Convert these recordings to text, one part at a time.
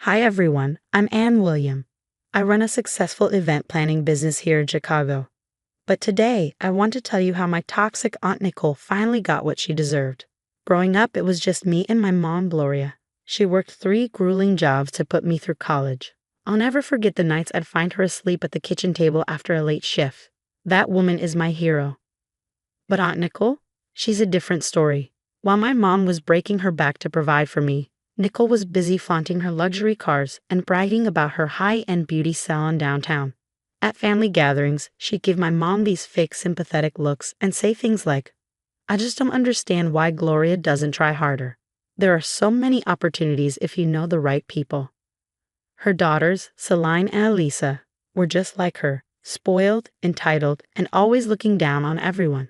Hi everyone, I'm Ann William. I run a successful event planning business here in Chicago. But today, I want to tell you how my toxic Aunt Nicole finally got what she deserved. Growing up, it was just me and my mom, Gloria. She worked 3 grueling jobs to put me through college. I'll never forget the nights I'd find her asleep at the kitchen table after a late shift. That woman is my hero. But Aunt Nicole? She's a different story. While my mom was breaking her back to provide for me, Nicole was busy flaunting her luxury cars and bragging about her high-end beauty salon downtown. At family gatherings, she'd give my mom these fake sympathetic looks and say things like, "I just don't understand why Gloria doesn't try harder. There are so many opportunities if you know the right people." Her daughters, Celine and Elisa, were just like her, spoiled, entitled, and always looking down on everyone.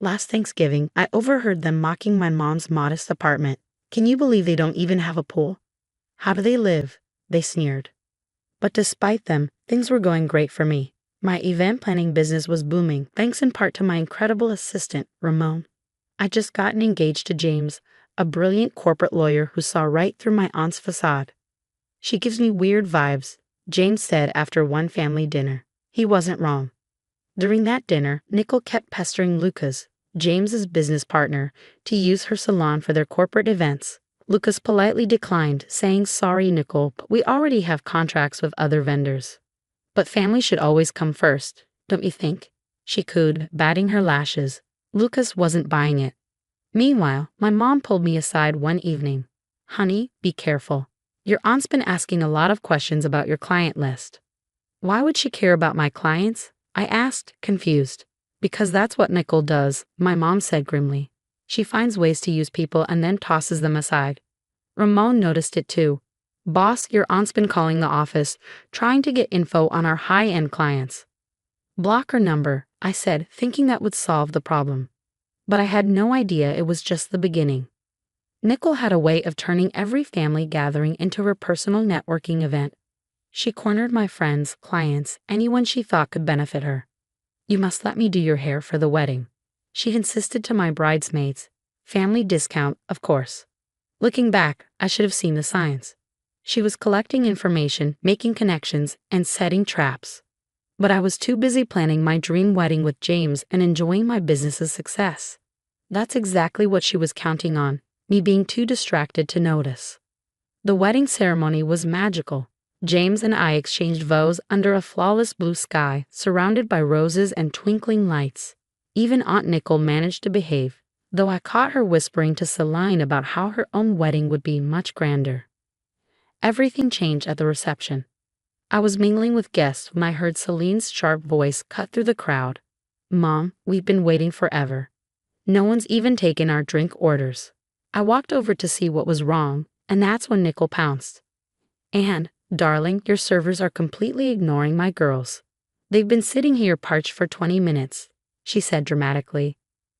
Last Thanksgiving, I overheard them mocking my mom's modest apartment. "Can you believe they don't even have a pool? How do they live?" they sneered. But despite them, things were going great for me. My event planning business was booming, thanks in part to my incredible assistant, Ramon. I'd just gotten engaged to James, a brilliant corporate lawyer who saw right through my aunt's facade. "She gives me weird vibes," James said after one family dinner. He wasn't wrong. During that dinner, Nicole kept pestering Lucas, James's business partner, to use her salon for their corporate events. Lucas politely declined, saying, "Sorry, Nicole, but we already have contracts with other vendors." "But family should always come first, don't you think?" she cooed, batting her lashes. Lucas wasn't buying it. Meanwhile, my mom pulled me aside one evening. "Honey, be careful. Your aunt's been asking a lot of questions about your client list." "Why would she care about my clients?" I asked, confused. "Because that's what Nicole does," my mom said grimly. "She finds ways to use people and then tosses them aside." Ramon noticed it too. "Boss, your aunt's been calling the office, trying to get info on our high-end clients." "Block her number," I said, thinking that would solve the problem. But I had no idea it was just the beginning. Nicole had a way of turning every family gathering into her personal networking event. She cornered my friends, clients, anyone she thought could benefit her. "You must let me do your hair for the wedding," she insisted to my bridesmaids. Family discount, of course. Looking back, I should have seen the signs. She was collecting information, making connections, and setting traps. But I was too busy planning my dream wedding with James and enjoying my business's success. That's exactly what she was counting on, me being too distracted to notice. The wedding ceremony was magical. James and I exchanged vows under a flawless blue sky, surrounded by roses and twinkling lights. Even Aunt Nicole managed to behave, though I caught her whispering to Celine about how her own wedding would be much grander. Everything changed at the reception. I was mingling with guests when I heard Celine's sharp voice cut through the crowd. "Mom, we've been waiting forever. No one's even taken our drink orders." I walked over to see what was wrong, and that's when Nicole pounced. "Anne, darling, your servers are completely ignoring my girls. They've been sitting here parched for 20 minutes, she said dramatically.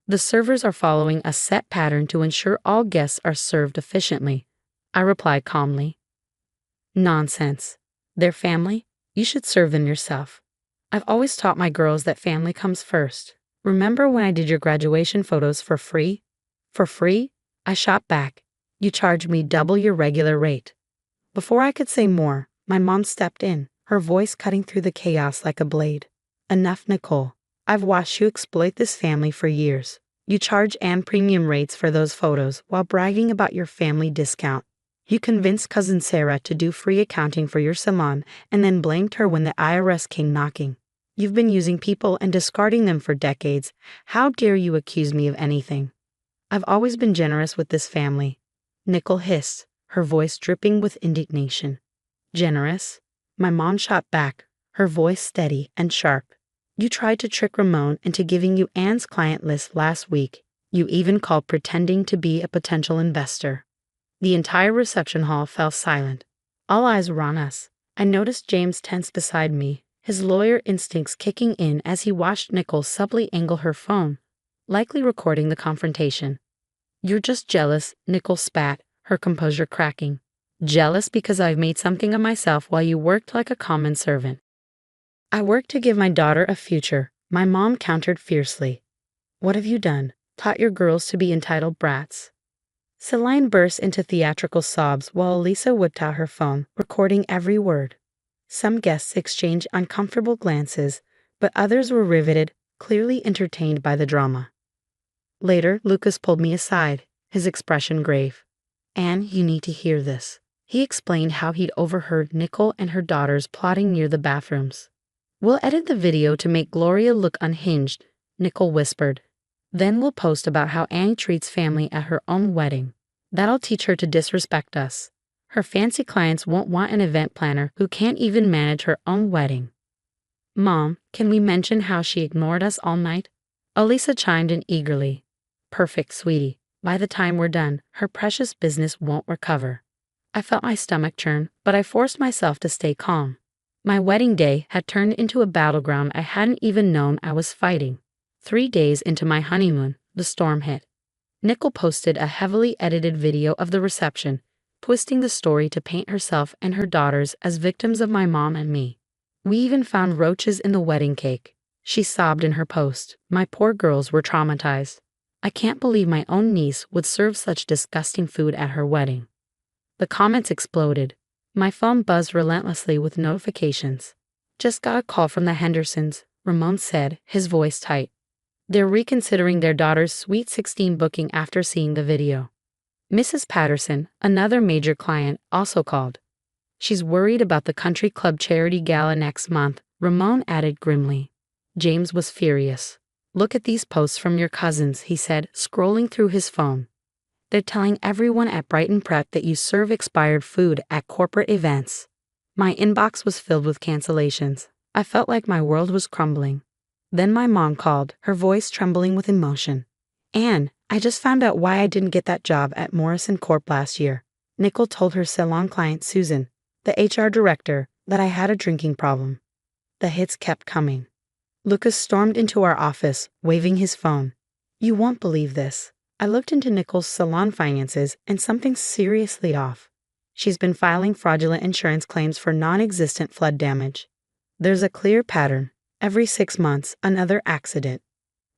"The servers are following a set pattern to ensure all guests are served efficiently," I replied calmly. "Nonsense. They're family. You should serve them yourself. I've always taught my girls that family comes first. Remember when I did your graduation photos for free?" "For free?" I shot back. "You charged me double your regular rate." Before I could say more, my mom stepped in, her voice cutting through the chaos like a blade. "Enough, Nicole. I've watched you exploit this family for years. You charge Anne premium rates for those photos while bragging about your family discount. You convinced cousin Sarah to do free accounting for your salon and then blamed her when the IRS came knocking. You've been using people and discarding them for decades. How dare you accuse me of anything?" "I've always been generous with this family," Nicole hissed, her voice dripping with indignation. "Generous?" My mom shot back, her voice steady and sharp. "You tried to trick Ramon into giving you Anne's client list last week. You even called pretending to be a potential investor." The entire reception hall fell silent. All eyes were on us. I noticed James tense beside me, his lawyer instincts kicking in as he watched Nicole subtly angle her phone, likely recording the confrontation. "You're just jealous," Nicole spat, her composure cracking. "Jealous because I've made something of myself while you worked like a common servant." "I worked to give my daughter a future," my mom countered fiercely. "What have you done? Taught your girls to be entitled brats?" Celine burst into theatrical sobs while Elisa whipped out her phone, recording every word. Some guests exchanged uncomfortable glances, but others were riveted, clearly entertained by the drama. Later, Lucas pulled me aside, his expression grave. "Anne, you need to hear this." He explained how he'd overheard Nicole and her daughters plotting near the bathrooms. "We'll edit the video to make Gloria look unhinged," Nicole whispered. "Then we'll post about how Anne treats family at her own wedding. That'll teach her to disrespect us. Her fancy clients won't want an event planner who can't even manage her own wedding." "Mom, can we mention how she ignored us all night?" Elisa chimed in eagerly. "Perfect, sweetie. By the time we're done, her precious business won't recover." I felt my stomach churn, but I forced myself to stay calm. My wedding day had turned into a battleground I hadn't even known I was fighting. 3 days into my honeymoon, the storm hit. Nicole posted a heavily edited video of the reception, twisting the story to paint herself and her daughters as victims of my mom and me. "We even found roaches in the wedding cake," she sobbed in her post. "My poor girls were traumatized. I can't believe my own niece would serve such disgusting food at her wedding." The comments exploded. My phone buzzed relentlessly with notifications. "Just got a call from the Hendersons," Ramon said, his voice tight. "They're reconsidering their daughter's Sweet 16 booking after seeing the video." Mrs. Patterson, another major client, also called. "She's worried about the country club charity gala next month," Ramon added grimly. James was furious. "Look at these posts from your cousins," he said, scrolling through his phone. "They're telling everyone at Brighton Prep that you serve expired food at corporate events." My inbox was filled with cancellations. I felt like my world was crumbling. Then my mom called, her voice trembling with emotion. "Anne, I just found out why I didn't get that job at Morrison Corp last year." Nicole told her salon client Susan, the HR director, that I had a drinking problem. The hits kept coming. Lucas stormed into our office, waving his phone. "You won't believe this." I looked into Nicole's salon finances and something's seriously off. She's been filing fraudulent insurance claims for non-existent flood damage. There's a clear pattern. Every 6 months, another accident.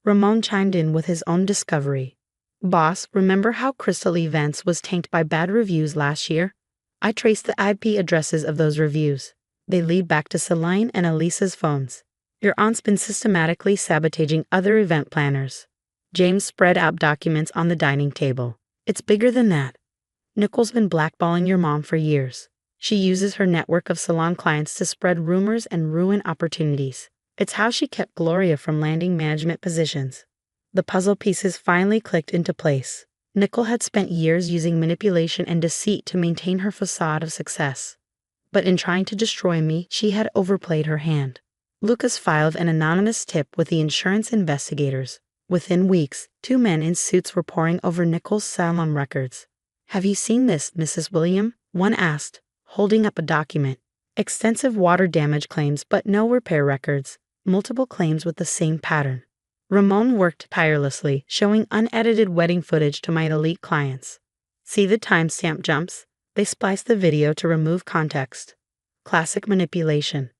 Ramon chimed in with his own discovery. "Boss, remember how Crystal Events was tanked by bad reviews last year? I traced the IP addresses of those reviews. They lead back to Celine and Elisa's phones. Your aunt's been systematically sabotaging other event planners." James spread out documents on the dining table. "It's bigger than that. Nicole's been blackballing your mom for years. She uses her network of salon clients to spread rumors and ruin opportunities. It's how she kept Gloria from landing management positions." The puzzle pieces finally clicked into place. Nicole had spent years using manipulation and deceit to maintain her facade of success. But in trying to destroy me, she had overplayed her hand. Lucas filed an anonymous tip with the insurance investigators. Within weeks, 2 men in suits were poring over Nicole's salon records. "Have you seen this, Mrs. William?" one asked, holding up a document. Extensive water damage claims but no repair records. Multiple claims with the same pattern. Ramon worked tirelessly, showing unedited wedding footage to my elite clients. "See the timestamp jumps? They spliced the video to remove context." Classic manipulation.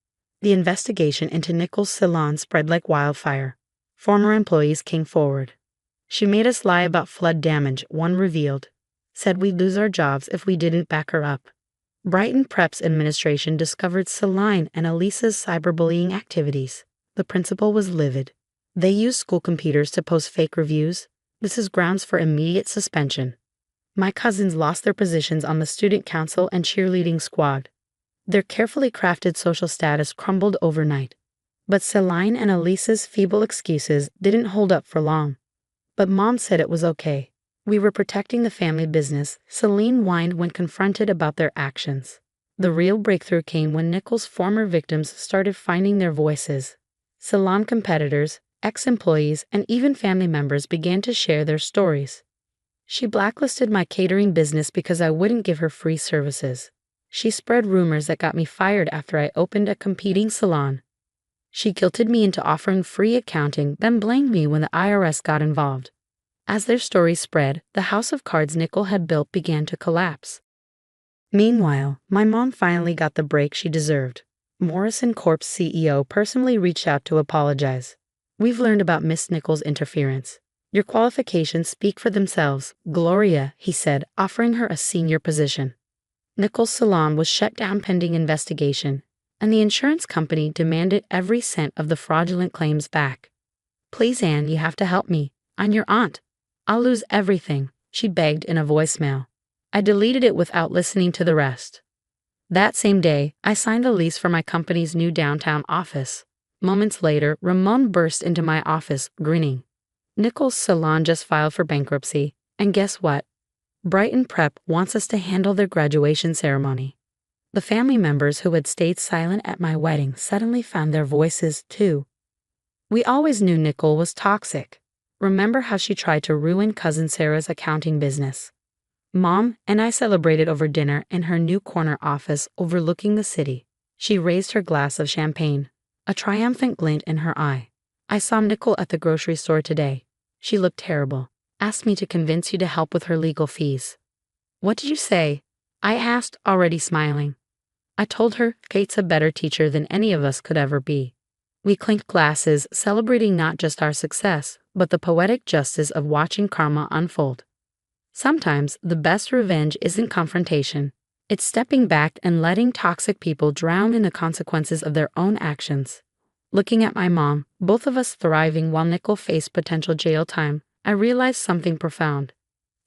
The investigation into Nicole's salon spread like wildfire. Former employees came forward. "She made us lie about flood damage," one revealed. "Said we'd lose our jobs if we didn't back her up." Brighton Prep's administration discovered Celine and Elisa's cyberbullying activities. The principal was livid. "They used school computers to post fake reviews. This is grounds for immediate suspension." My cousins lost their positions on the student council and cheerleading squad. Their carefully crafted social status crumbled overnight. But Celine and Elisa's feeble excuses didn't hold up for long. "But Mom said it was okay. We were protecting the family business," Celine whined when confronted about their actions. The real breakthrough came when Nicole's former victims started finding their voices. Salon competitors, ex-employees, and even family members began to share their stories. She blacklisted my catering business because I wouldn't give her free services. She spread rumors that got me fired after I opened a competing salon. She guilted me into offering free accounting, then blamed me when the IRS got involved. As their stories spread, the house of cards Nicole had built began to collapse. Meanwhile, my mom finally got the break she deserved. Morrison Corp's CEO personally reached out to apologize. "We've learned about Miss Nicole's interference. Your qualifications speak for themselves, Gloria, he said, offering her a senior position. Nicole's salon was shut down pending investigation, and the insurance company demanded every cent of the fraudulent claims back. Please, Anne, you have to help me. I'm your aunt. I'll lose everything, she begged in a voicemail. I deleted it without listening to the rest. That same day, I signed the lease for my company's new downtown office. Moments later, Ramon burst into my office, grinning. Nicole's salon just filed for bankruptcy, and guess what? Brighton Prep wants us to handle their graduation ceremony. The family members who had stayed silent at my wedding suddenly found their voices, too. We always knew Nicole was toxic. Remember how she tried to ruin Cousin Sarah's accounting business? Mom and I celebrated over dinner in her new corner office overlooking the city. She raised her glass of champagne, a triumphant glint in her eye. I saw Nicole at the grocery store today. She looked terrible. Asked me to convince you to help with her legal fees. What did you say? I asked, already smiling. I told her Kate's a better teacher than any of us could ever be. We clinked glasses, celebrating not just our success, but the poetic justice of watching karma unfold. Sometimes the best revenge isn't confrontation. It's stepping back and letting toxic people drown in the consequences of their own actions. Looking at my mom, both of us thriving while Nicole faced potential jail time, I realized something profound.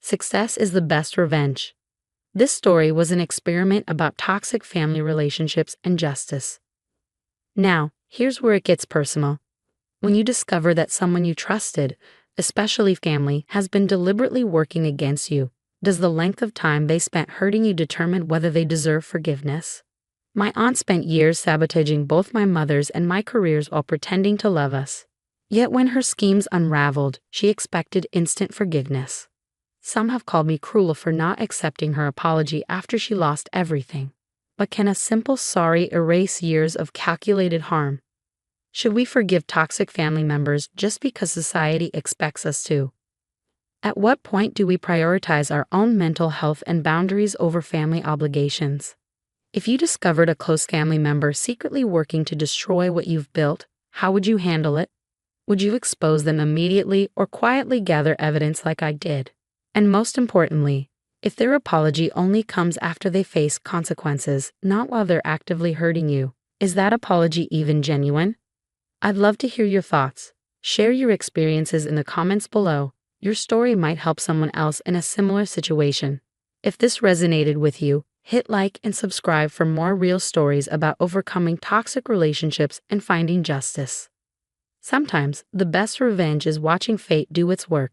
Success is the best revenge. This story was an experiment about toxic family relationships and justice. Now, here's where it gets personal. When you discover that someone you trusted, especially family, has been deliberately working against you, does the length of time they spent hurting you determine whether they deserve forgiveness? My aunt spent years sabotaging both my mother's and my careers while pretending to love us. Yet when her schemes unraveled, she expected instant forgiveness. Some have called me cruel for not accepting her apology after she lost everything. But can a simple sorry erase years of calculated harm? Should we forgive toxic family members just because society expects us to? At what point do we prioritize our own mental health and boundaries over family obligations? If you discovered a close family member secretly working to destroy what you've built, how would you handle it? Would you expose them immediately or quietly gather evidence like I did? And most importantly, if their apology only comes after they face consequences, not while they're actively hurting you, is that apology even genuine? I'd love to hear your thoughts. Share your experiences in the comments below. Your story might help someone else in a similar situation. If this resonated with you, hit like and subscribe for more real stories about overcoming toxic relationships and finding justice. Sometimes, the best revenge is watching fate do its work.